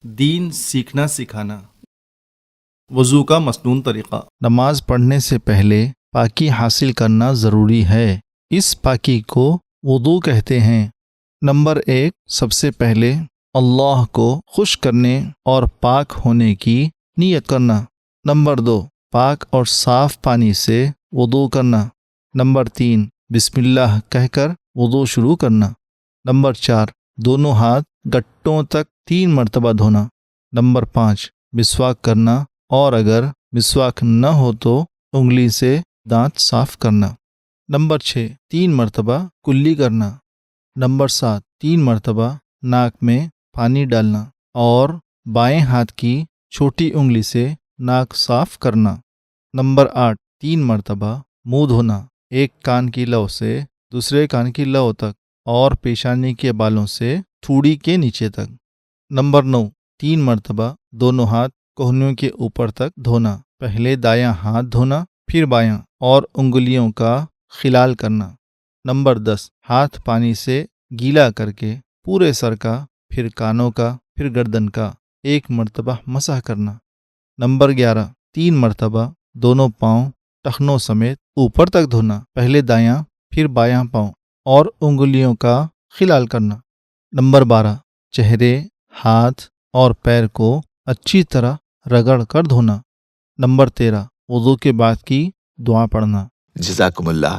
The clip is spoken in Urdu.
دین سیکھنا سکھانا۔ وضو کا مسنون طریقہ۔ نماز پڑھنے سے پہلے پاکی حاصل کرنا ضروری ہے۔ اس پاکی کو وضو کہتے ہیں۔ نمبر 1، سب سے پہلے اللہ کو خوش کرنے اور پاک ہونے کی نیت کرنا۔ نمبر 2، پاک اور صاف پانی سے وضو کرنا۔ نمبر 3، بسم اللہ کہہ کر وضو شروع کرنا۔ نمبر 4، دونوں ہاتھ گٹوں تک 3 مرتبہ دھونا۔ نمبر 5، مسواک کرنا، اور اگر مسواک نہ ہو تو انگلی سے دانت صاف کرنا۔ نمبر 6، 3 مرتبہ کلی کرنا۔ نمبر 7، 3 مرتبہ ناک میں پانی ڈالنا اور بائیں ہاتھ کی چھوٹی انگلی سے ناک صاف کرنا۔ نمبر 8، 3 مرتبہ منہ دھونا، ایک کان کی لو سے دوسرے کان کی لو تک اور پیشانی کے بالوں سے تھوڑی کے نیچے تک۔ نمبر 9، 3 مرتبہ دونوں ہاتھ کہنیوں کے اوپر تک دھونا، پہلے دایاں ہاتھ دھونا پھر بایاں اور انگلیوں کا خلال کرنا۔ نمبر 10، ہاتھ پانی سے گیلا کر کے پورے سر کا، پھر کانوں کا، پھر گردن کا 1 مرتبہ مسح کرنا۔ نمبر 11، 3 مرتبہ دونوں پاؤں ٹخنوں سمیت اوپر تک دھونا، پہلے دایاں پھر بایاں پاؤں اور انگلیوں کا خلال کرنا۔ نمبر 12، چہرے، ہاتھ اور پیر کو اچھی طرح رگڑ کر دھونا۔ نمبر 13، وضو کے بعد کی دعا پڑھنا۔ جزاکم اللہ۔